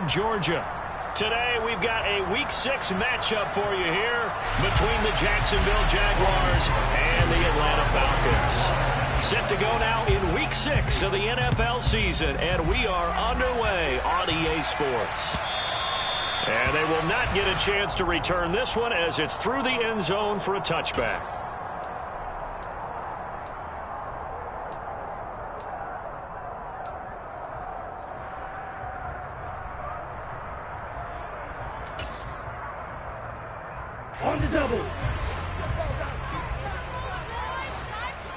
Georgia. Today, we've got a Week 6 matchup for you here between the Jacksonville Jaguars and the Atlanta Falcons. Set to go now in Week 6 of the NFL season, and we are underway on EA Sports. And they will not get a chance to return this one as it's through the end zone for a touchback. On the double.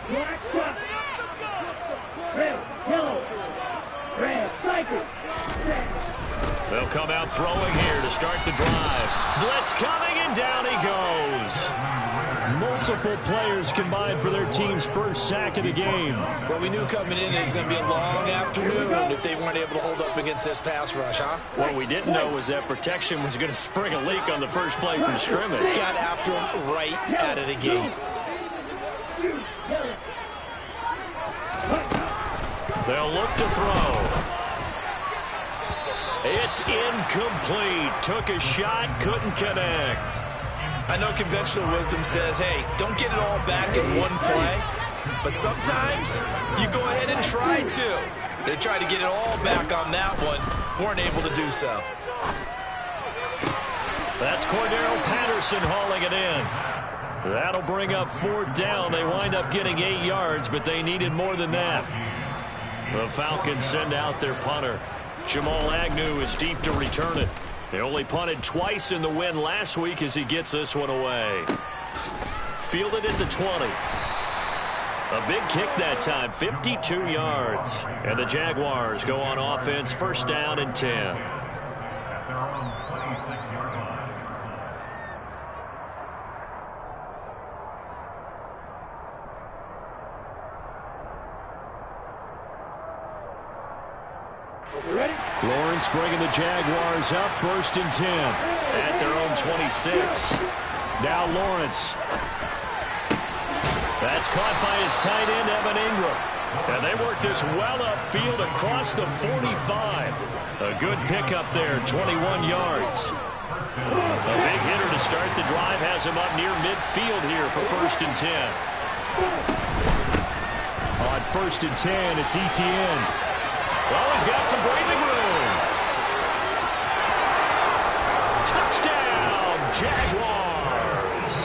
Black cup. Red, yellow. Red, cycle. They'll come out throwing here to start the drive. Blitz coming, and down he goes. Multiple players combined for their team's first sack of the game. Well, we knew coming in it was going to be a long afternoon if they weren't able to hold up against this pass rush, huh? What we didn't know was that protection was going to spring a leak on the first play from scrimmage. Got after him right out of the gate. They'll look to throw. It's incomplete. Took a shot, couldn't connect. I know conventional wisdom says, hey, don't get it all back in one play. But sometimes you go ahead and try to. They tried to get it all back on that one. Weren't able to do so. That's Cordero Patterson hauling it in. That'll bring up 4th down. They wind up getting 8 yards, but they needed more than that. The Falcons send out their punter. Jamal Agnew is deep to return it. They only punted twice in the win last week as he gets this one away. Fielded at the 20. A big kick that time, 52 yards. And the Jaguars go on offense, 1st down and 10. Ready? Lawrence bringing the Jaguars up, 1st and 10 at their own 26. Now Lawrence. That's caught by his tight end, Evan Ingram. And they work this well upfield across the 45. A good pickup there, 21 yards. A big hitter to start the drive has him up near midfield here for 1st and 10. On 1st and 10, it's ETN. Well, he's got some breathing room. Touchdown, Jaguars.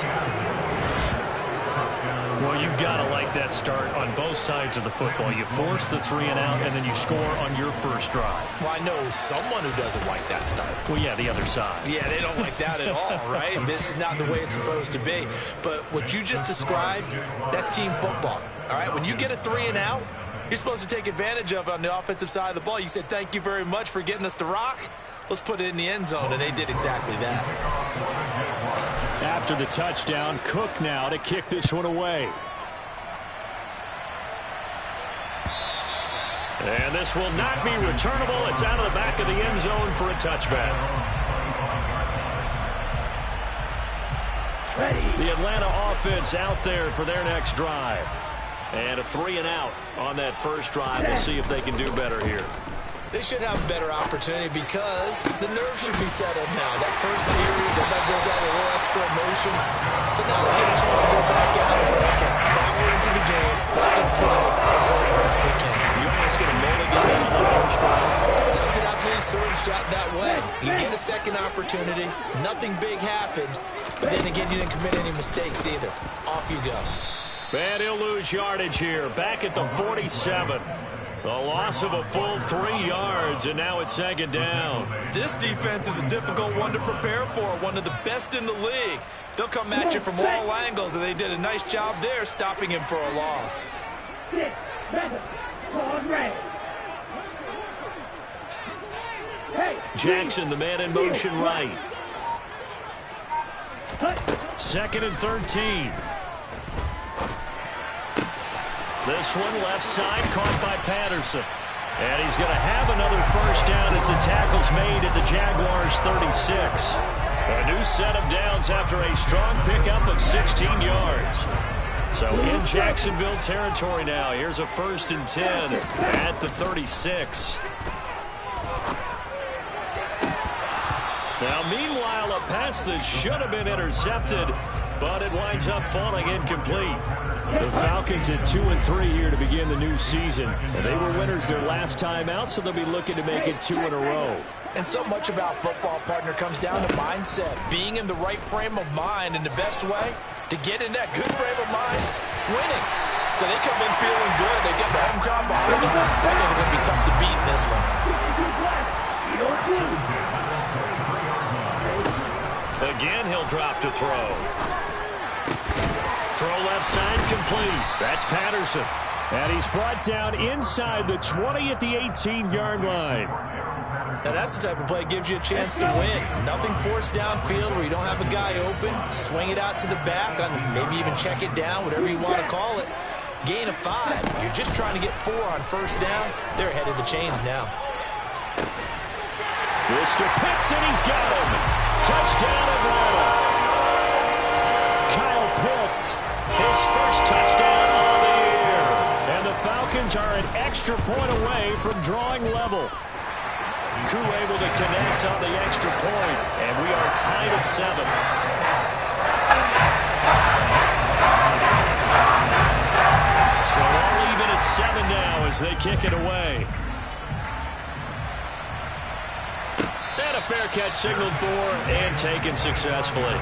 Well, you've got to like that start on both sides of the football. You force the 3 and out, and then you score on your first drive. Well, I know someone who doesn't like that start. Well, yeah, the other side. Yeah, they don't like that at all, right? This is not the way it's supposed to be. But what you just described, that's team football. All right, when you get a 3 and out, you're supposed to take advantage of it on the offensive side of the ball. You said, thank you very much for getting us the rock. Let's put it in the end zone, and they did exactly that. After the touchdown, Cook now to kick this one away. And this will not be returnable. It's out of the back of the end zone for a touchback. The Atlanta offense out there for their next drive. And a 3 and out on that first drive. We'll see if they can do better here. They should have a better opportunity because the nerves should be settled now. That first series, everybody goes out with a little extra emotion. So now they get a chance to go back out and say, okay, now we're into the game. Let's go play and play the best we can. You're almost going to mulligan on that first drive. Sometimes it absolutely surged out that way. You get a second opportunity. Nothing big happened. But then again, you didn't commit any mistakes either. Off you go. And he'll lose yardage here. Back at the 47. A loss of a full 3 yards, and now it's 2nd down. This defense is a difficult one to prepare for, one of the best in the league. They'll come at you from all angles, and they did a nice job there stopping him for a loss. Jackson, the man in motion right. 2nd and 13. This one left side caught by Patterson. And he's going to have another first down as the tackle's made at the Jaguars 36. A new set of downs after a strong pickup of 16 yards. So in Jacksonville territory now. Here's a 1st and 10 at the 36. Now, meanwhile, a pass that should have been intercepted, but it winds up falling incomplete. The Falcons at 2-3 here to begin the new season. And they were winners their last time out, so they'll be looking to make it 2 in a row. And so much about football, partner, comes down to mindset. Being in the right frame of mind, and the best way to get in that good frame of mind, winning. So they come in feeling good. They get the home crowd behind them. They're going to be tough to beat in this one. Again, he'll drop to throw. Throw left side complete. That's Patterson. And he's brought down inside the 20 at the 18-yard line. Now that's the type of play that gives you a chance to win. Nothing forced downfield where you don't have a guy open. Swing it out to the back, maybe even check it down, whatever you want to call it. Gain of 5. You're just trying to get 4 on first down. They're ahead of the chains now. Mr. Pitts, and he's got him. Touchdown, Atlanta. Kyle Pitts, his first touchdown of the year. And the Falcons are an extra point away from drawing level. Crew able to connect on the extra point, and we are tied at 7. So all even at 7 now as they kick it away. And a fair catch signaled for and taken successfully.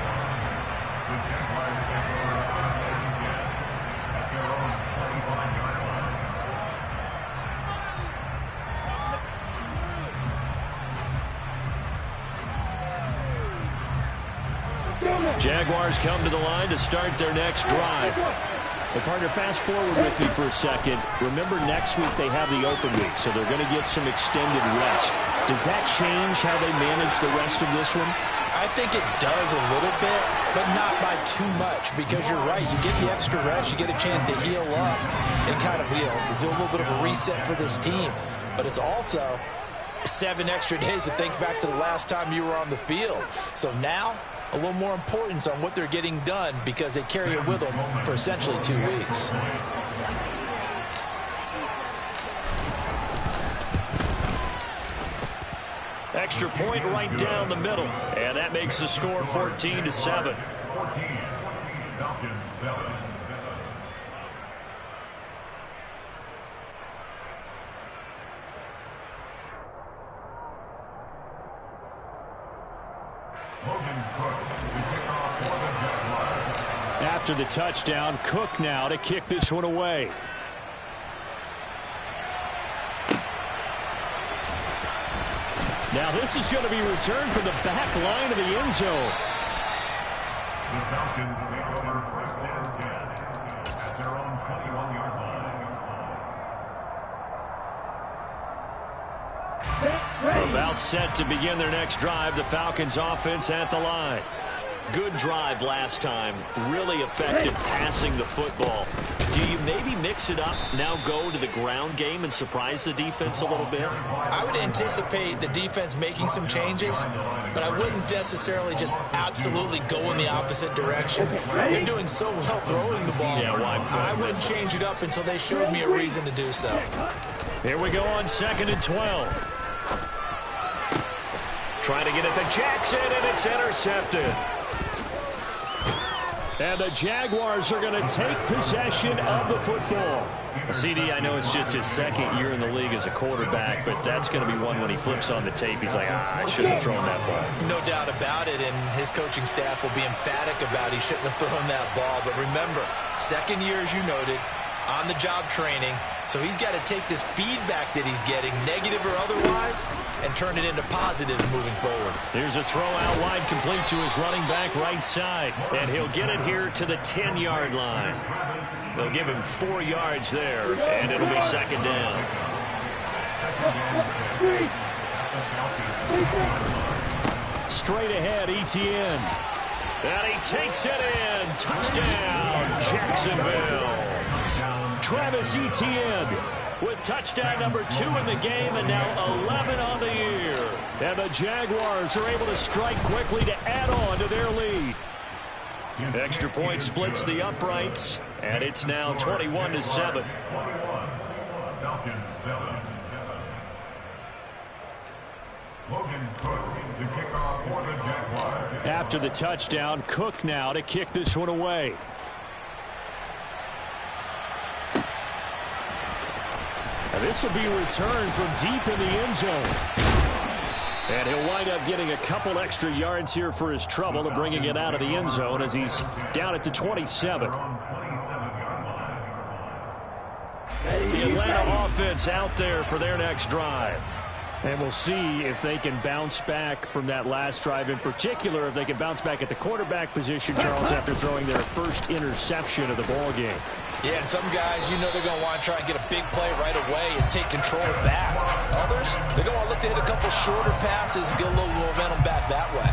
Jaguars come to the line to start their next drive. Well, partner, fast forward with me for a second. Remember, next week they have the open week, so they're going to get some extended rest. Does that change how they manage the rest of this one? I think it does a little bit, but not by too much, because you're right. You get the extra rest, you get a chance to heal up and kind of, do a little bit of a reset for this team. But it's also 7 extra days to think back to the last time you were on the field. So now, a little more importance on what they're getting done because they carry it with them for essentially 2 weeks. Extra point right down the middle, and that makes the score 14-7. After the touchdown, Cook now to kick this one away. Now this is going to be returned from the back line of the end zone. The Falcons take over first and 10 at their own 21-yard line. About set to begin their next drive. The Falcons offense at the line. Good drive last time. Really effective passing the football. Do you maybe mix it up, now go to the ground game and surprise the defense a little bit? I would anticipate the defense making some changes, but I wouldn't necessarily just absolutely go in the opposite direction. They're doing so well throwing the ball. Yeah, why? I wouldn't change it up until they showed me a reason to do so. Here we go on 2nd and 12. Trying to get it to Jackson, and it's intercepted. And the Jaguars are going to take possession of the football. CD, I know it's just his 2nd year in the league as a quarterback, but that's going to be one when he flips on the tape. He's like, I shouldn't have thrown that ball. No doubt about it, and his coaching staff will be emphatic about he shouldn't have thrown that ball. But remember, 2nd year, as you noted, on-the-job training. So he's got to take this feedback that he's getting, negative or otherwise, and turn it into positives moving forward. Here's a throw out wide complete to his running back right side. And he'll get it here to the 10-yard line. They'll give him 4 yards there, and it'll be 2nd down. Straight ahead, Etienne. And he takes it in. Touchdown, Jacksonville. Travis Etienne with touchdown number 2 in the game, and now 11 on the year. And the Jaguars are able to strike quickly to add on to their lead. Extra point splits the uprights, and it's now 21-7. Falcons 7. Logan Cook to kick off for the after the touchdown. Cook now to kick this one away. And this will be returned from deep in the end zone. And he'll wind up getting a couple extra yards here for his trouble of bringing it out of the end zone as he's down at the 27. The Atlanta offense out there for their next drive. And we'll see if they can bounce back from that last drive, in particular if they can bounce back at the quarterback position, Charles, after throwing their first interception of the ball game. Yeah, and some guys, you know they're going to want to try and get a big play right away and take control back. Others, they're going to look to hit a couple shorter passes and get a little momentum back that way.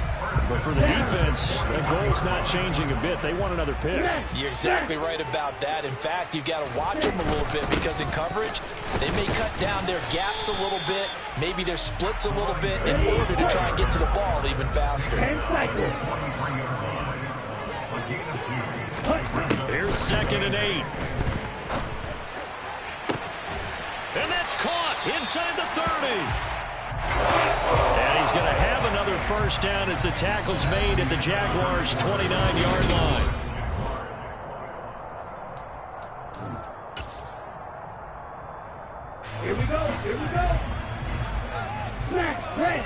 But for the defense, the goal's not changing a bit. They want another pick. You're exactly right about that. In fact, you've got to watch them a little bit because in coverage, they may cut down their gaps a little bit, maybe their splits a little bit in order to try and get to the ball even faster. Here's 2nd and 8. And that's caught inside the 30. And he's going to have another first down as the tackle's made at the Jaguars' 29-yard line. Here we go. Here we go. Black press.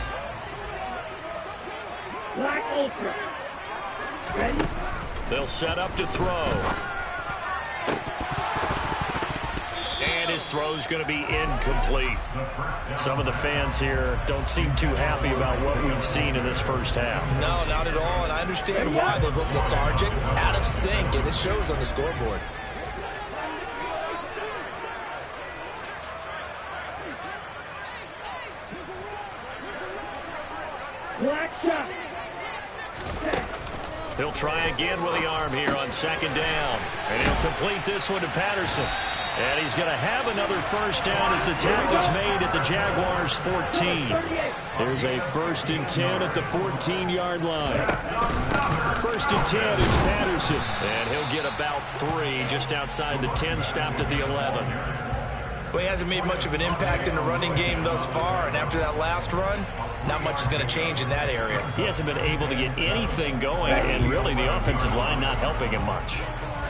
Black ultra. Ready? They'll set up to throw. And his throw's going to be incomplete. Some of the fans here don't seem too happy about what we've seen in this first half. No, not at all, and I understand why. They look lethargic, out of sync, and it shows on the scoreboard. Black shot. He'll try again with the arm here on 2nd down. And he'll complete this one to Patterson. And he's going to have another first down as the tackle's made at the Jaguars' 14. There's a 1st and 10 at the 14-yard line. 1st and 10, it's Patterson. And he'll get about 3 just outside the 10, stopped at the 11. Well, he hasn't made much of an impact in the running game thus far, and after that last run, not much is going to change in that area. He hasn't been able to get anything going, and really the offensive line not helping him much.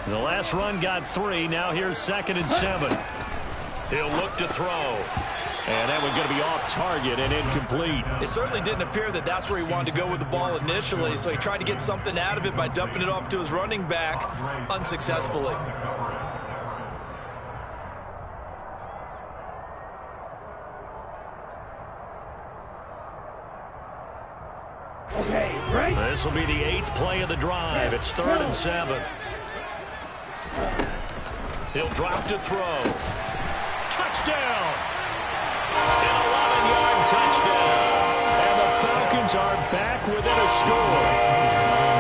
The last run got 3. Now here's 2nd and 7. He'll look to throw. And that one's going to be off target and incomplete. It certainly didn't appear that that's where he wanted to go with the ball initially, so he tried to get something out of it by dumping it off to his running back unsuccessfully. Okay, right. This will be the 8th play of the drive. It's 3rd and 7. He'll drop to throw. Touchdown! An 11-yard touchdown. And the Falcons are back within a score.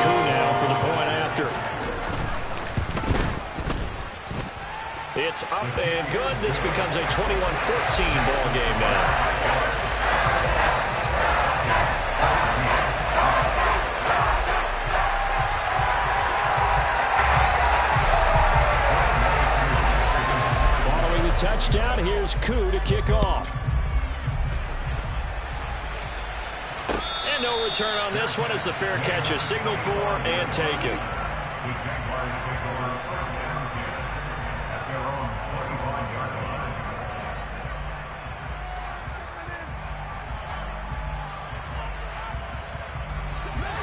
Koo now for the point after. It's up and good. This becomes a 21-14 ball game now. Touchdown. Here's Koo to kick off. And no return on this one as the fair catch is signaled for and taken.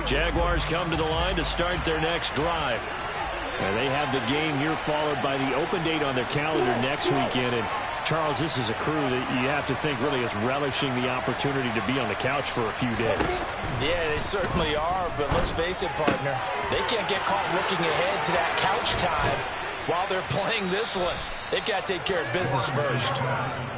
Jaguars come to the line to start their next drive. And they have the game here followed by the open date on their calendar next weekend. And, Charles, this is a crew that you have to think really is relishing the opportunity to be on the couch for a few days. Yeah, they certainly are, but let's face it, partner. They can't get caught looking ahead to that couch time while they're playing this one. They've got to take care of business first.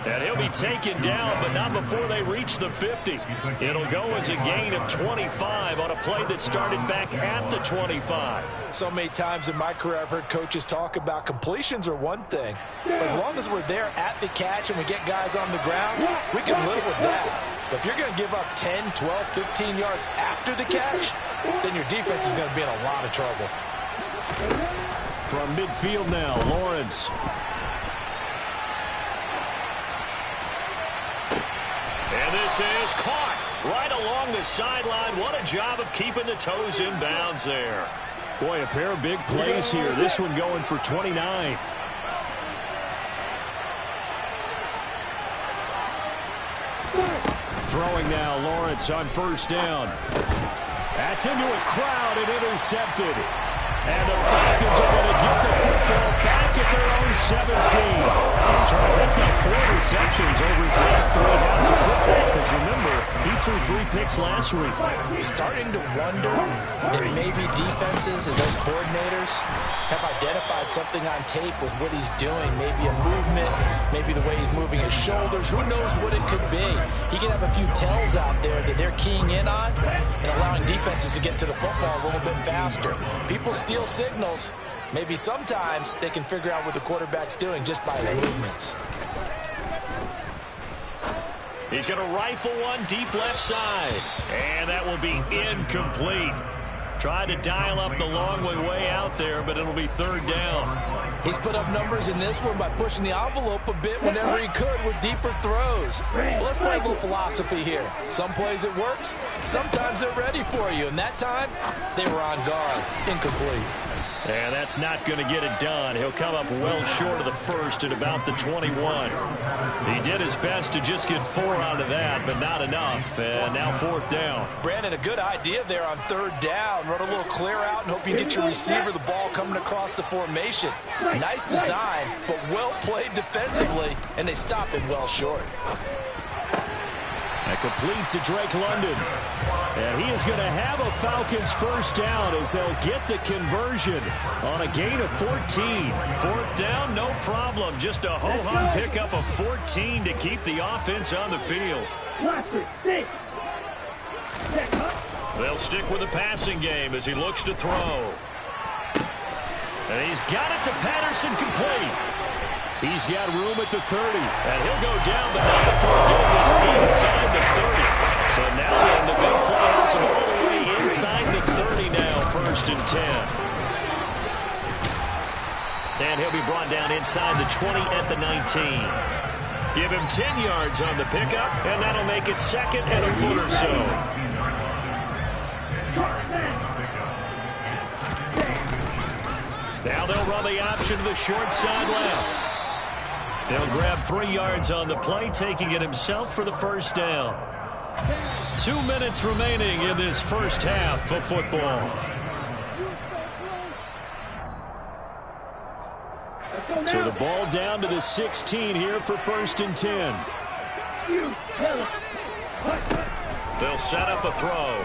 And he'll be taken down, but not before they reach the 50. It'll go as a gain of 25 on a play that started back at the 25. So many times in my career I've heard coaches talk about completions are one thing. But as long as we're there at the catch and we get guys on the ground, we can live with that. But if you're going to give up 10, 12, 15 yards after the catch, then your defense is going to be in a lot of trouble. From midfield now, Lawrence. And this is caught. right along the sideline. What a job of keeping the toes in bounds there. Boy, a pair of big plays here. This one going for 29. Throwing now, Lawrence on first down. That's into a crowd and intercepted. And the Falcons are going to get the football back at their own 17. Charles, that's not 4 receptions over his last 3 halves of football, because remember, he threw 3 picks last week. Starting to wonder if maybe defenses and those coordinators have identified something on tape with what he's doing. Maybe a movement, maybe the way he's moving his shoulders. Who knows what it could be? He could have a few tells out there that they're keying in on and allowing defenses to get to the football a little bit faster. People steal signals. Maybe sometimes they can figure out what the quarterback's doing just by the movements. He's going to rifle one deep left side. And that will be incomplete. Tried to dial up the long one way out there, but it'll be 3rd down. He's put up numbers in this one by pushing the envelope a bit whenever he could with deeper throws. But let's play a little philosophy here. Some plays it works, sometimes they're ready for you. And that time, they were on guard. Incomplete. And that's not going to get it done. He'll come up well short of the first at about the 21. He did his best to just get 4 out of that, but not enough. And now 4th down. Brandon, a good idea there on 3rd down. Run a little clear out and hope you get your receiver the ball coming across the formation. Nice design, but well played defensively, and they stop him well short. A complete to Drake London. And he is going to have a Falcons first down as they'll get the conversion on a gain of 14. 4th down, no problem. Just a ho-hum pickup of 14 to keep the offense on the field. They'll stick with the passing game as he looks to throw. And he's got it to Patterson, complete. He's got room at the 30, and he'll go down, but not before getting this inside the 30. So now then, the big play has him all the way inside the 30 now, 1st and 10. And he'll be brought down inside the 20 at the 19. Give him 10 yards on the pickup, and that'll make it 2nd and a foot or so. Now they'll run the option to the short side left. They'll grab 3 yards on the play, taking it himself for the first down. 2 minutes remaining in this first half of football. So the ball down to the 16 here for 1st and 10. They'll set up a throw.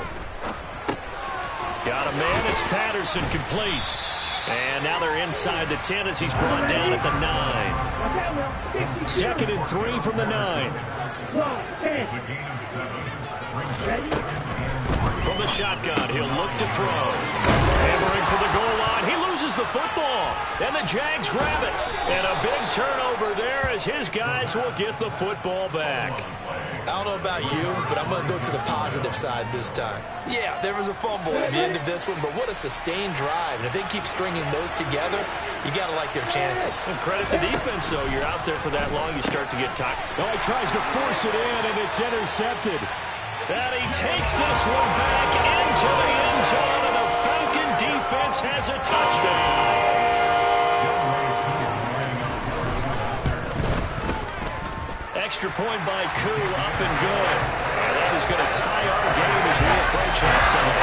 Got a man, it's Patterson, complete. And now they're inside the 10 as he's brought down at the 9. 2nd and 3 from the 9. From the shotgun, he'll look to throw. Hammering for the goal line. He loses the football. And the Jags grab it. And a big turnover there as his guys will get the football back. I don't know about you, but I'm going to go to the positive side this time. Yeah, there was a fumble at the end of this one, but what a sustained drive. And if they keep stringing those together, you got to like their chances. And credit the defense, though. You're out there for that long, you start to get tired. Oh, he tries to force it in, and it's intercepted. And he takes this one back into the end zone, and the Falcon defense has a touchdown. Extra point by Koo, up and good. And that is going to tie our game as we approach halftime.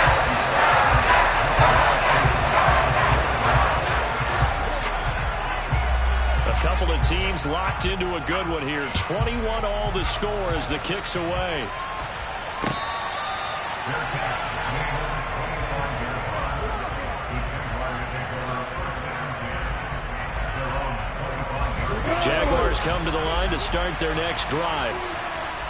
A couple of teams locked into a good one here. 21 all the score as the kick's away. Jaguars come to the line to start their next drive.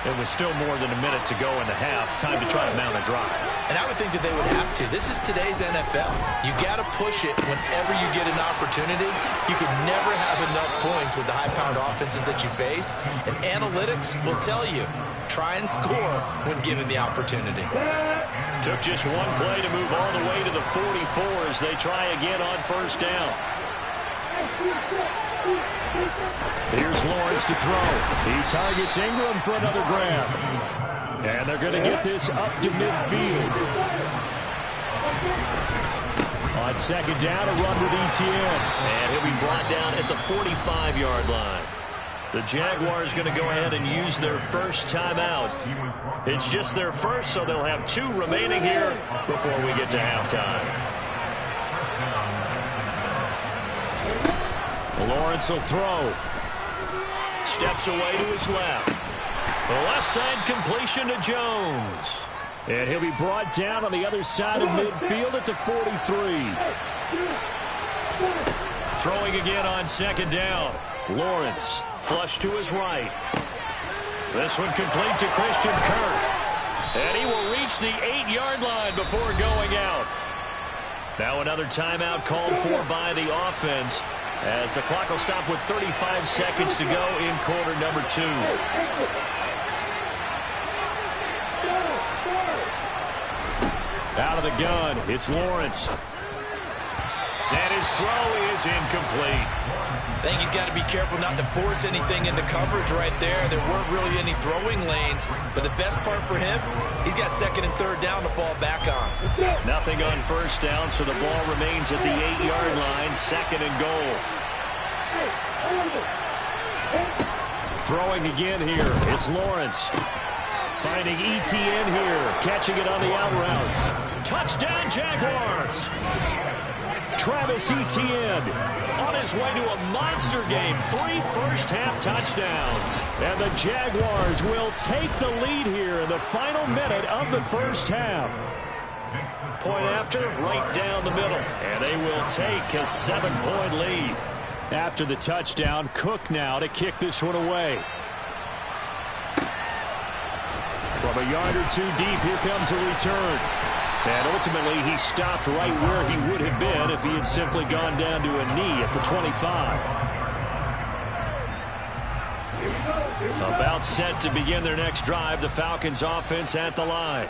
It was still more than a minute to go in the half. Time to try to mount a drive. And I would think that they would have to. This is today's NFL. You got to push it whenever you get an opportunity. You can never have enough points with the high-powered offenses that you face. And analytics will tell you, try and score when given the opportunity. Took just one play to move all the way to the 44 as they try again on first down. Here's Lawrence to throw. He targets Ingram for another grab. And they're going to get this up to midfield. On second down, a run with Etienne. And he'll be brought down at the 45-yard line. The Jaguars going to go ahead and use their first timeout. It's just their first, so they'll have 2 remaining here before we get to halftime. Lawrence will throw. Steps away to his left. The left side completion to Jones. And he'll be brought down on the other side of midfield at the 43. Throwing again on second down. Lawrence flush to his right. This one complete to Christian Kirk. And he will reach the 8-yard line before going out. Now another timeout called for by the offense, as the clock will stop with 35 seconds to go in quarter number 2. Out of the gun, it's Lawrence. And his throw is incomplete. I think he's got to be careful not to force anything into coverage right there. There weren't really any throwing lanes, but the best part for him, he's got second and third down to fall back on. Nothing on first down, so the ball remains at the 8-yard line, second and goal. Throwing again here, it's Lawrence. Finding Etienne here, catching it on the out route. Touchdown, Jaguars! Travis Etienne on his way to a monster game. 3 first-half touchdowns. And the Jaguars will take the lead here in the final minute of the first half. Point after, right down the middle. And they will take a 7-point lead. After the touchdown, Cook now to kick this one away. From a yard or 2 deep, here comes a return. And ultimately, he stopped right where he would have been if he had simply gone down to a knee at the 25. About set to begin their next drive, the Falcons offense at the line.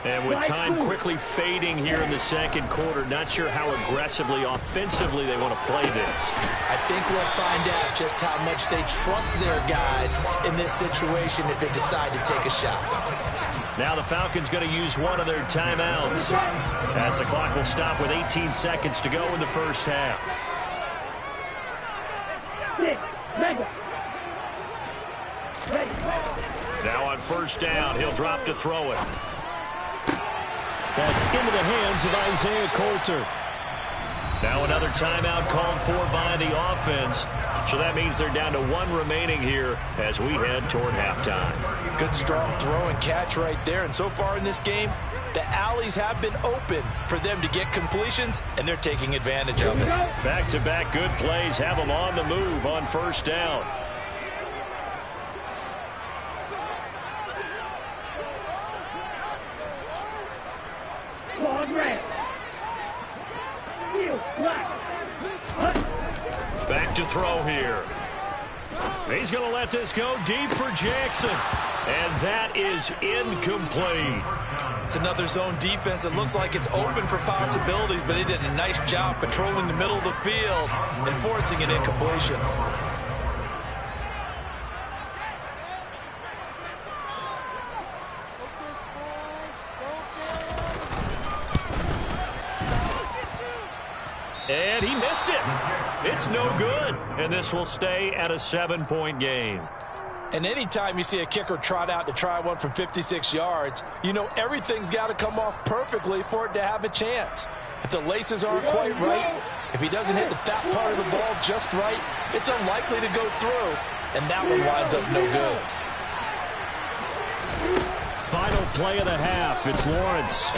And with time quickly fading here in the second quarter, not sure how aggressively, offensively they want to play this. I think we'll find out just how much they trust their guys in this situation if they decide to take a shot. Now the Falcons going to use one of their timeouts, as the clock will stop with 18 seconds to go in the first half. Now on first down, he'll drop to throw it. That's into the hands of Isaiah Coulter. Now another timeout called for by the offense. So that means they're down to 1 remaining here as we head toward halftime. Good strong throw and catch right there. And so far in this game, the alleys have been open for them to get completions, and they're taking advantage of it. Back-to-back good plays have them on the move on first down. Back to throw here. He's going to let this go deep for Jackson. And that is incomplete. It's another zone defense. It looks like it's open for possibilities, but they did a nice job patrolling the middle of the field and forcing an incompletion. And he missed it. It's no good. And this will stay at a 7-point game. And anytime you see a kicker trot out to try one from 56 yards, you know everything's got to come off perfectly for it to have a chance. If the laces aren't quite right, if he doesn't hit the fat part of the ball just right, it's unlikely to go through. And that one winds up no good. Final play of the half. It's Lawrence.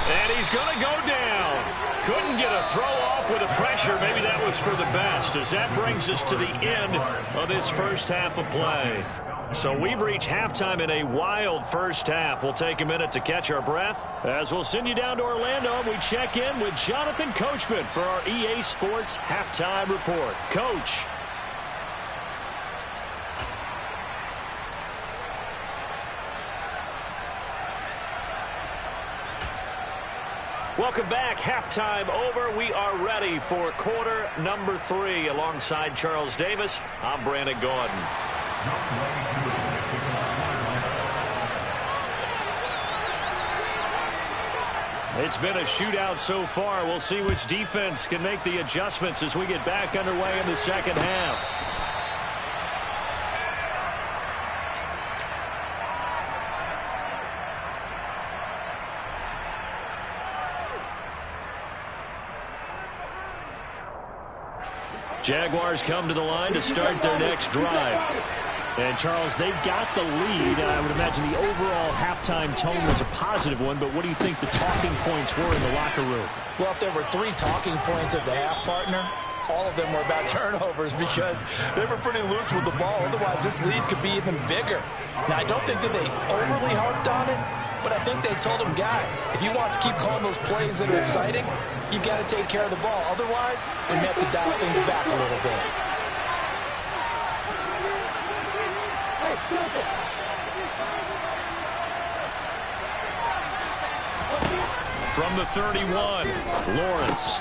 And he's going to go down. Couldn't get a throw off with the pressure. Maybe that was for the best, as that brings us to the end of this first half of play. So we've reached halftime in a wild first half. We'll take a minute to catch our breath as we'll send you down to Orlando and we check in with Jonathan Coachman for our EA Sports Halftime Report. Coach. Welcome back. Halftime over. We are ready for quarter number 3. Alongside Charles Davis, I'm Brandon Gordon. It's been a shootout so far. We'll see which defense can make the adjustments as we get back underway in the second half. Jaguars come to the line to start their next drive. And, Charles, they've got the lead, and I would imagine the overall halftime tone was a positive one, but what do you think the talking points were in the locker room? Well, if there were 3 talking points at the half, partner, all of them were about turnovers because they were pretty loose with the ball. Otherwise, this lead could be even bigger. Now, I don't think that they overly harped on it, but I think they told them, guys, if you want to keep calling those plays that are exciting, you've got to take care of the ball. Otherwise, we may have to dial things back a little bit. From the 31, Lawrence.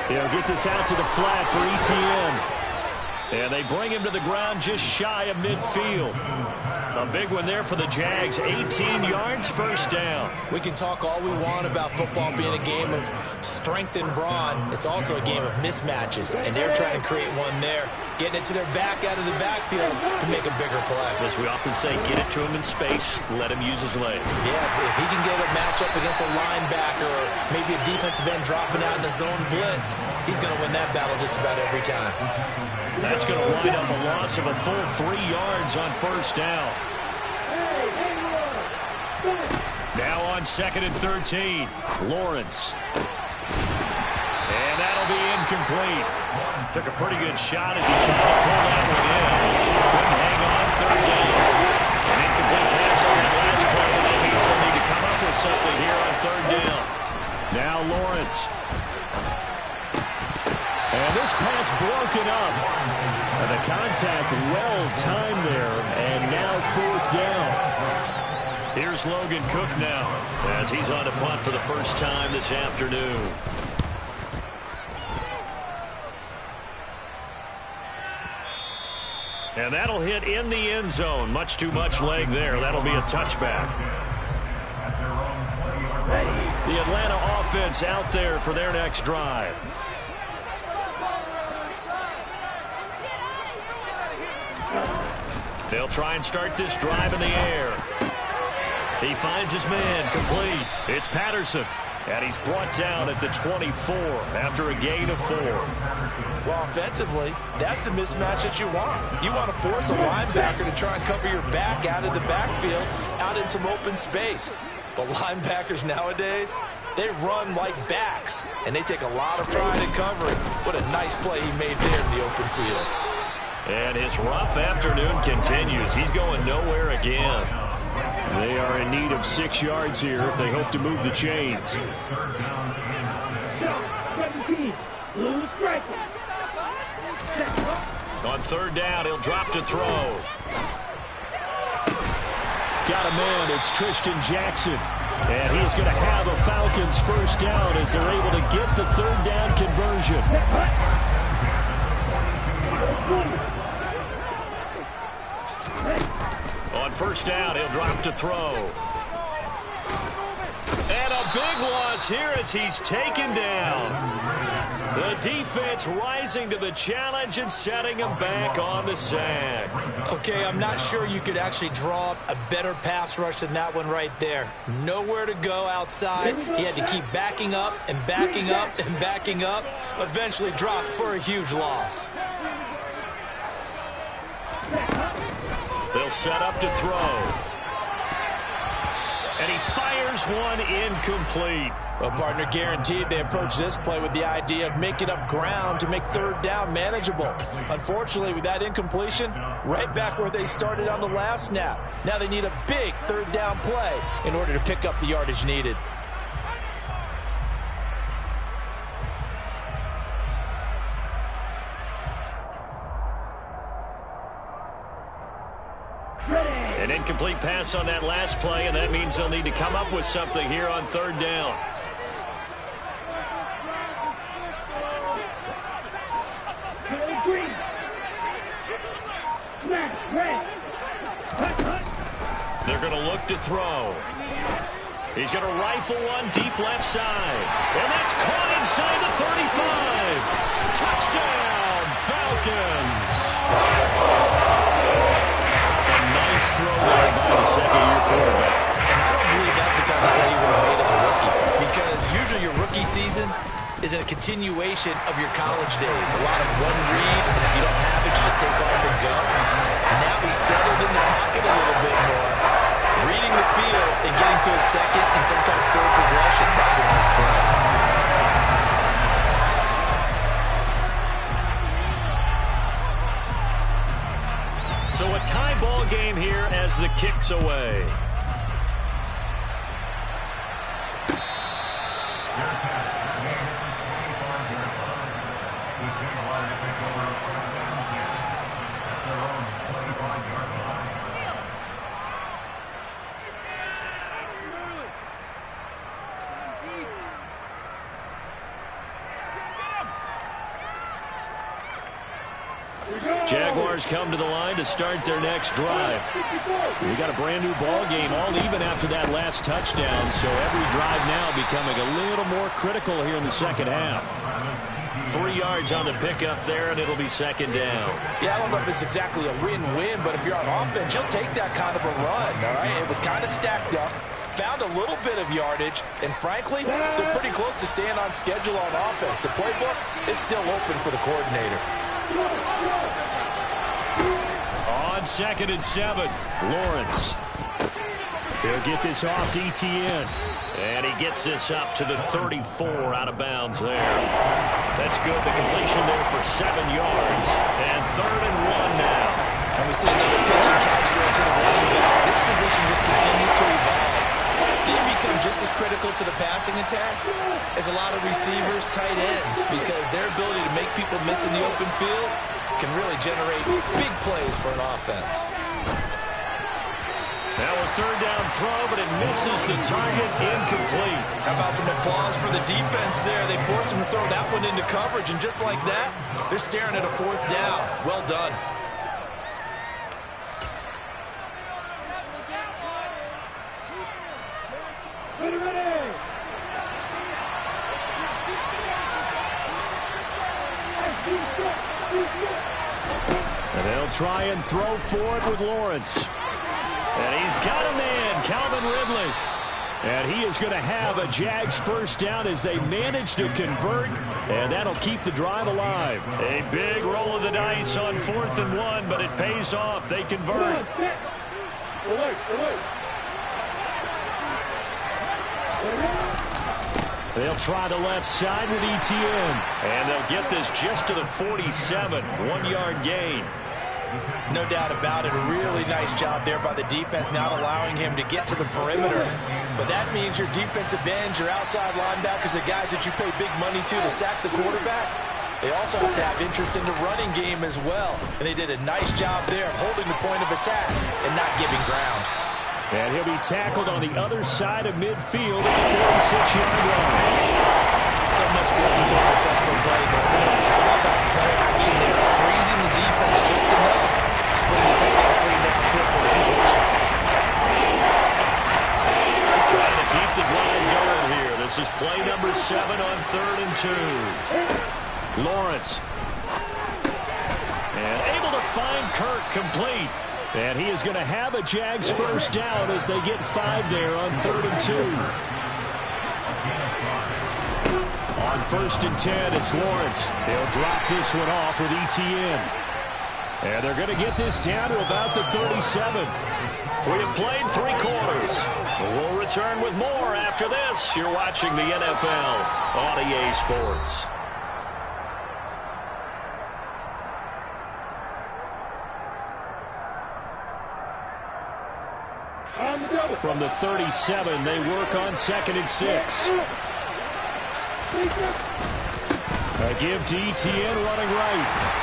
He'll get this out to the flat for ETN. And they bring him to the ground just shy of midfield. A big one there for the Jags. 18 yards, first down. We can talk all we want about football being a game of strength and brawn. It's also a game of mismatches, and they're trying to create one there, getting it to their back out of the backfield to make a bigger play. As we often say, get it to him in space, let him use his legs. Yeah, if he can get a matchup against a linebacker or maybe a defensive end dropping out in a zone blitz, he's going to win that battle just about every time. That's going to wind up a loss of a full 3 yards on first down. Now on 2nd and 13, Lawrence. And that'll be incomplete. Took a pretty good shot as he tried to pull that one in. Couldn't hang on, 3rd down. An incomplete pass on that last play, and that means they'll need to come up with something here on 3rd down. Now Lawrence. And this pass broken up. And the contact well timed there, and now 4th down. Here's Logan Cook now as he's on to punt for the first time this afternoon. And that'll hit in the end zone. Much too much leg there. That'll be a touchback. The Atlanta offense out there for their next drive. They'll try and start this drive in the air. He finds his man, complete. It's Patterson, and he's brought down at the 24 after a gain of 4. Well, offensively, that's the mismatch that you want. You want to force a linebacker to try and cover your back out of the backfield, out in some open space. But linebackers nowadays, they run like backs, and they take a lot of pride in covering. What a nice play he made there in the open field. And his rough afternoon continues. He's going nowhere again. They are in need of 6 yards here if they hope to move the chains. On 3rd down, he'll drop to throw. Got a man. It's Tristan Jackson. And he is going to have a Falcons first down as they're able to get the 3rd down conversion. On 1st down, he'll drop to throw. And a big loss here as he's taken down. The defense rising to the challenge and setting him back on the sack. Okay, I'm not sure you could actually draw up a better pass rush than that one right there. Nowhere to go outside. He had to keep backing up and backing up and backing up. Eventually dropped for a huge loss. They'll set up to throw. And he fires one incomplete. Well, partner, guaranteed they approach this play with the idea of making up ground to make 3rd down manageable. Unfortunately, with that incompletion, right back where they started on the last snap. Now they need a big 3rd down play in order to pick up the yardage needed. An incomplete pass on that last play, and that means they'll need to come up with something here on 3rd down. They're going to look to throw. He's going to rifle one deep left side. And that's caught inside the 35. Touchdown, Falcons. A nice throw there by the second-year quarterback. And I don't believe that's the kind of play you would have made as a rookie, because usually your rookie season is a continuation of your college days. A lot of one read, and if you don't have it, you just take off and go. Now he's settled in the pocket a little bit more, reading the field and getting to a second and sometimes third progression. That was a nice play. So a tie ball game here as the kick's away. Jaguars come to the line to start their next drive. We got a brand new ball game, all even after that last touchdown, so every drive now becoming a little more critical here in the second half. 3 yards on the pickup there, and it'll be second down. Yeah, I don't know if it's exactly a win-win, but if you're on offense, you'll take that kind of a run, all right? It was kind of stacked up, found a little bit of yardage, and frankly, they're pretty close to staying on schedule on offense. The playbook is still open for the coordinator. On 2nd and 7, Lawrence. He'll get this off to Etienne. And he gets this up to the 34 out of bounds there. That's good. The completion there for 7 yards. And 3rd and 1 now. And we see another pitch and catch there to the running back. This position just continues to evolve. They become just as critical to the passing attack as a lot of receivers, tight ends, because their ability to make people miss in the open field can really generate big plays for an offense. Now a 3rd down throw, but it misses the target, incomplete. How about some applause for the defense there? They forced him to throw that one into coverage, and just like that, they're staring at a 4th down. Well done. And they'll try and throw for it with Lawrence. And he's got a man, Calvin Ridley. And he is going to have a Jags first down as they manage to convert, and that'll keep the drive alive. A big roll of the dice on 4th and 1, but it pays off. They convert. They'll try the left side with Etienne. And they'll get this just to the 47, 1-yard gain. No doubt about it. A really nice job there by the defense, not allowing him to get to the perimeter. But that means your defensive ends, your outside linebackers, the guys that you pay big money to sack the quarterback, they also have to have interest in the running game as well. And they did a nice job there of holding the point of attack and not giving ground. And he'll be tackled on the other side of midfield at the 46-yard line. So much goes into a successful play, doesn't it? How about that play action there? Freezing the defense just enough. Swing the tight end free downfield for the completion. Trying to keep the drive going here. This is play number 7 on 3rd and 2. Lawrence. And able to find Kirk complete. And he is going to have a Jags first down as they get 5 there on 3rd and 2. On 1st and 10, it's Lawrence. They'll drop this one off with Etienne. And they're going to get this down to about the 37. We have played 3 quarters. We'll return with more after this. You're watching the NFL on EA Sports. From the 37, they work on 2nd and 6. A give to Etienne running right.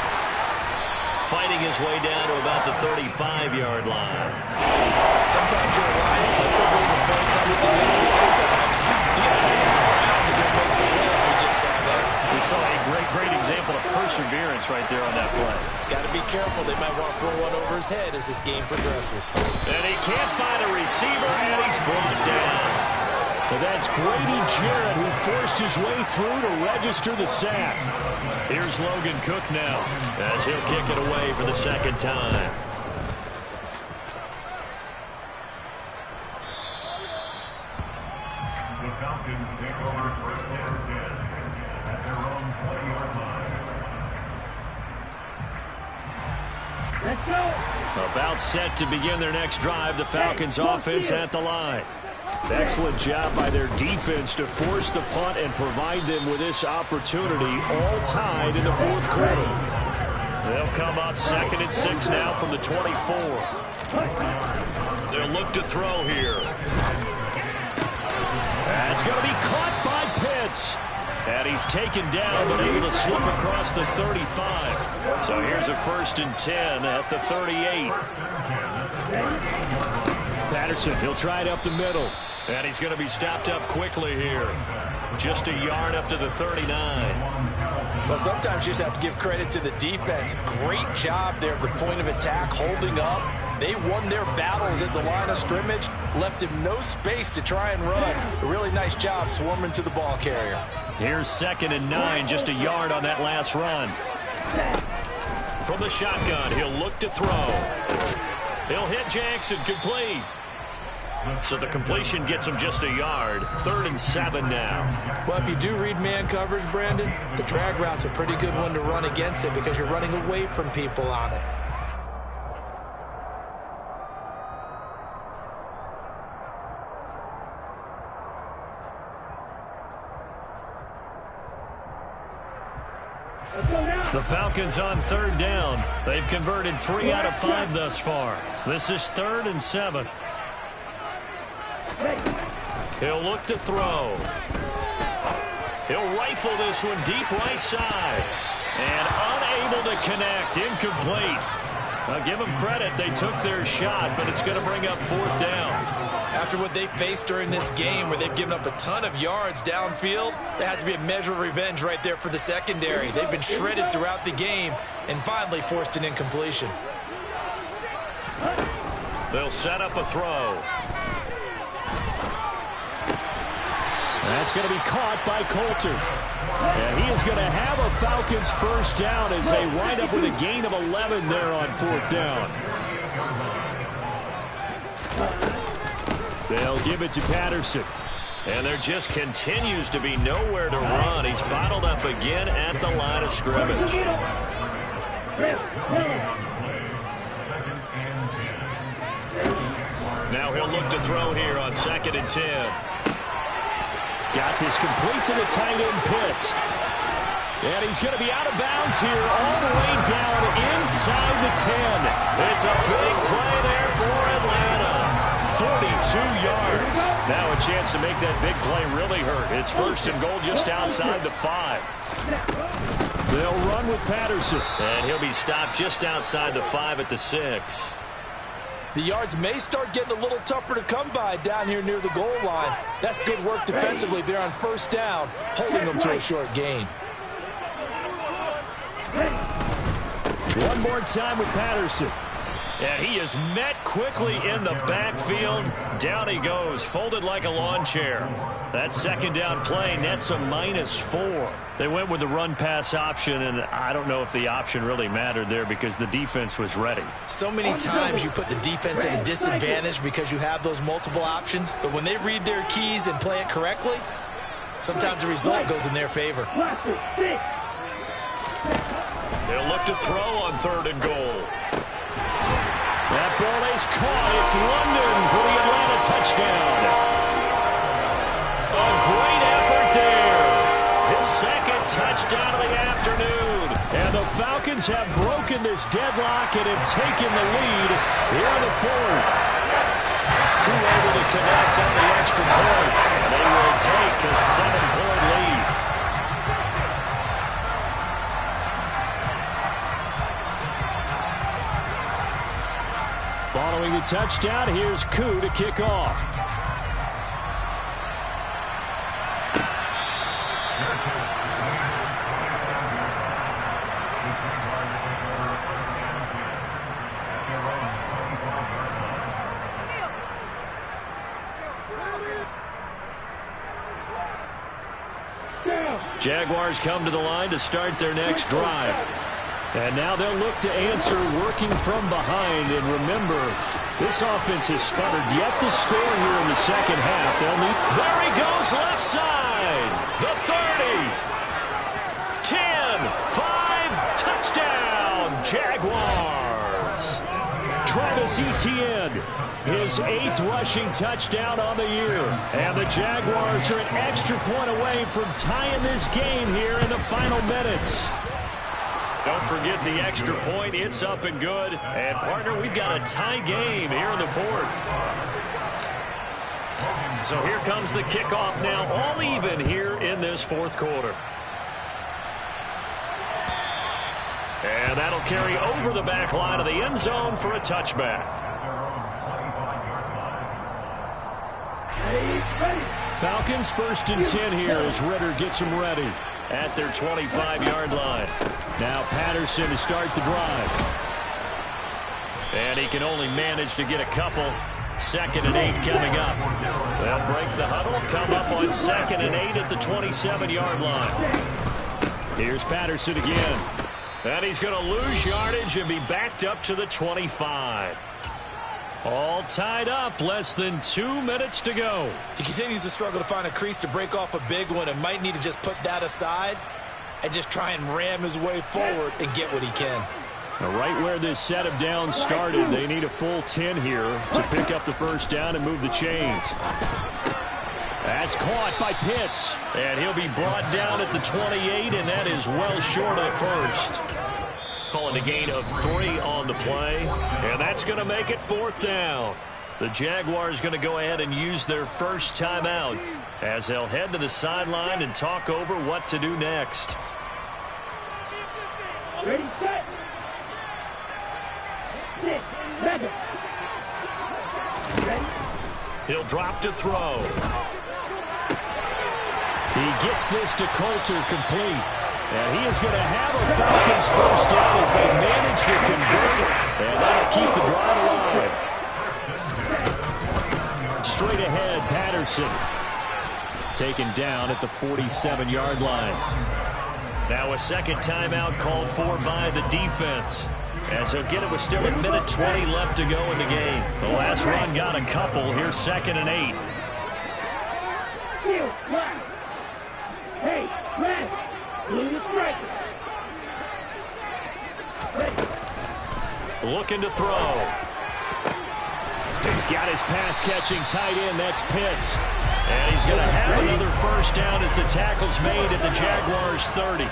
Fighting his way down to about the 35-yard line. Sometimes you're aligned perfectly when the play comes to you, and sometimes you got to cover some ground to go make the plays we just saw there. We saw a great example of perseverance right there on that play. Got to be careful. They might want to throw one over his head as this game progresses. And he can't find a receiver, and he's brought down. And that's Grady Jarrett who forced his way through to register the sack. Here's Logan Cook now as he'll kick it away for the second time. The Falcons take over first and 10 at their own 20-yard line. Let's go. About set to begin their next drive, the Falcons offense at the line. Excellent job by their defense to force the punt and provide them with this opportunity, all tied in the fourth quarter. They'll come up 2nd and 6 now from the 24. They'll look to throw here. That's going to be caught by Pitts. And he's taken down, but able to slip across the 35. So here's a 1st and 10 at the 38. Patterson, he'll try it up the middle. And he's going to be stopped up quickly here. Just a yard up to the 39. Well, sometimes you just have to give credit to the defense. Great job there at the point of attack, holding up. They won their battles at the line of scrimmage, left him no space to try and run. A really nice job swarming to the ball carrier. Here's 2nd and 9, just a yard on that last run. From the shotgun, he'll look to throw. He'll hit Jackson, complete. So the completion gets him just a yard. 3rd and 7 now. Well, if you do read man coverage, Brandon, the drag route's a pretty good one to run against it because you're running away from people on it. The Falcons on 3rd down. They've converted 3 out of 5 thus far. This is 3rd and 7. He'll look to throw. He'll rifle this one deep right side. And unable to connect. Incomplete. I'll give them credit. They took their shot, but it's going to bring up 4th down. After what they've faced during this game where they've given up a ton of yards downfield, there has to be a measure of revenge right there for the secondary. They've been shredded throughout the game and finally forced an incompletion. They'll set up a throw. That's going to be caught by Coulter. And he is going to have a Falcons 1st down as they wind up with a gain of 11 there on 4th down. They'll give it to Patterson. And there just continues to be nowhere to run. He's bottled up again at the line of scrimmage. Now he'll look to throw here on 2nd and 10. Got this complete to the tight end, Pitts. And he's going to be out of bounds here all the way down inside the 10. It's a big play there for Atlanta. 42 yards. Now a chance to make that big play really hurt. It's 1st and goal just outside the 5. They'll run with Patterson. And he'll be stopped just outside the 5 at the 6. The yards may start getting a little tougher to come by down here near the goal line. That's good work defensively there on 1st down, holding them to a short gain. One more time with Patterson. And he is met quickly in the backfield. Down he goes, folded like a lawn chair. That 2nd down play nets a -4. They went with the run-pass option, and I don't know if the option really mattered there because the defense was ready. So many times you put the defense at a disadvantage because you have those multiple options, but when they read their keys and play it correctly, sometimes the result goes in their favor. They'll look to throw on 3rd and goal. That ball is caught. It's London for the Atlanta touchdown. A great effort there. His 2nd touchdown of the afternoon. And the Falcons have broken this deadlock and have taken the lead here in the 4th. Too able to connect on the extra point. They will take a 7-point lead. Following the touchdown, here's Koo to kick off. Jaguars come to the line to start their next drive. And now they'll look to answer working from behind. And remember, this offense has sputtered yet to score here in the second half. They'll need. There he goes, left side. The 30. 10, 5, touchdown, Jaguars. Travis Etienne, his 8th rushing touchdown on the year. And the Jaguars are an extra point away from tying this game here in the final minutes. Don't forget the extra point. It's up and good. And, partner, we've got a tie game here in the 4th. So here comes the kickoff now, all even here in this 4th quarter. And that'll carry over the back line of the end zone for a touchback. Falcons 1st and 10 here as Ritter gets them ready at their 25-yard line. Now Patterson to start the drive. And he can only manage to get a couple. 2nd and 8 coming up. They'll break the huddle, come up on 2nd and 8 at the 27-yard line. Here's Patterson again. And he's going to lose yardage and be backed up to the 25. All tied up, less than 2 minutes to go. He continues to struggle to find a crease to break off a big one and might need to just put that aside and just try and ram his way forward and get what he can. Now, right where this set of downs started, they need a full 10 here to pick up the first down and move the chains. That's caught by Pitts. And he'll be brought down at the 28, and that is well short of the first. Calling a gain of 3 on the play, and that's going to make it 4th down. The Jaguars going to go ahead and use their first timeout as they'll head to the sideline and talk over what to do next. Ready, set. 6, 7. Ready. He'll drop to throw. He gets this to Coulter complete. And he is going to have a Falcons first down as they manage to convert. And that'll keep the drive alive. Straight ahead, Patterson. Taken down at the 47-yard line. Now a second timeout called for by the defense. As he'll get it with still 1:20 left to go in the game. The last run got a couple. Here's 2nd and 8. Hey, man. Looking to throw. He's got his pass-catching tight end. That's Pitts. And he's going to have another first down as the tackle's made at the Jaguars' 30.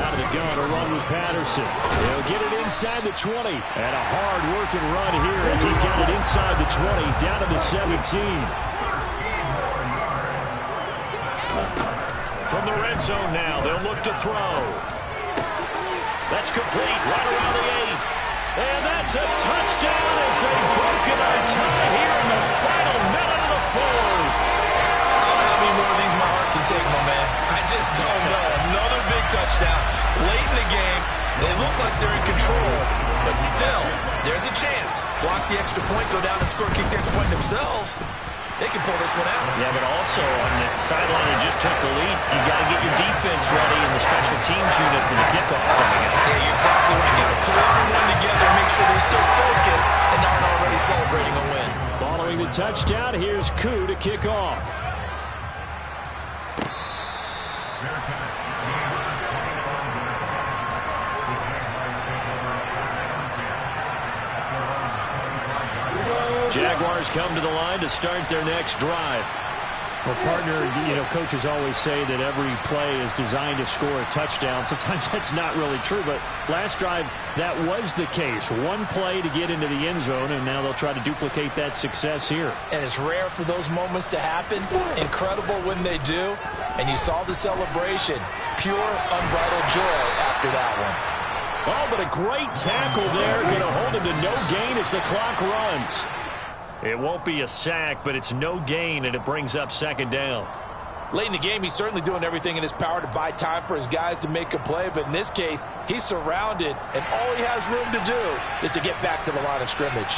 Out of the gun, a run with Patterson. He'll get it inside the 20. And a hard-working run here as he's got it inside the 20, down to the 17. From the red zone now, they'll look to throw. That's complete, right around the 8. And that's a touchdown as they've broken our tie here in the final minute of the 4th. How many more of these my heart can take, my man? I just don't know. Another big touchdown. Late in the game, they look like they're in control, but still, there's a chance. Block the extra point, go down and score, kick the extra point themselves. They can pull this one out. Yeah, but also on the sideline that just took the lead, you got to get your defense ready in the special teams unit for the kickoff coming up. Yeah, you're exactly right. You got to pull everyone together, make sure they're still focused and aren't already celebrating a win. Following the touchdown, here's Koo to kick off. Jaguars come to the line to start their next drive. Well, partner, coaches always say that every play is designed to score a touchdown. Sometimes that's not really true, but last drive, that was the case. One play to get into the end zone, and now they'll try to duplicate that success here. And it's rare for those moments to happen. Incredible when they do. And you saw the celebration. Pure, unbridled joy after that one. Oh, but a great tackle there. Going to hold him to no gain as the clock runs. It won't be a sack, but it's no gain, and it brings up 2nd down. Late in the game, he's certainly doing everything in his power to buy time for his guys to make a play, but in this case, he's surrounded, and all he has room to do is to get back to the line of scrimmage.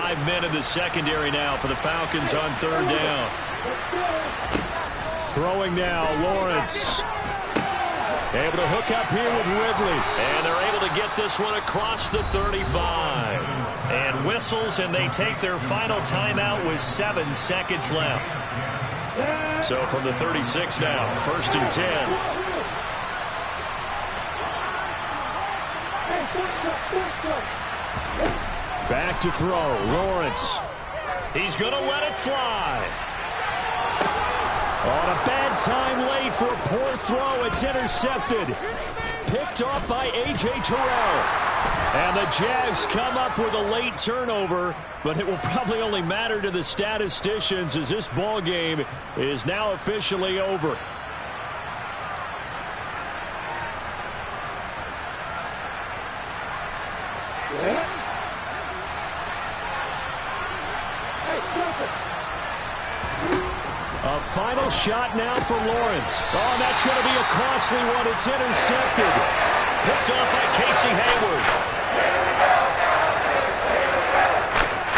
5 men in the secondary now for the Falcons on third down. Throwing now, Lawrence. Able to hook up here with Ridley. And they're able to get this one across the 35. And whistles, and they take their final timeout with 7 seconds left. So from the 36 now, 1st and 10. Back to throw, Lawrence. He's going to let it fly. On a bad time late for a poor throw. It's intercepted. Picked off by A.J. Terrell. And the Jags come up with a late turnover, but it will probably only matter to the statisticians as this ball game is now officially over. A final shot now for Lawrence. Oh, that's going to be a costly one. It's intercepted.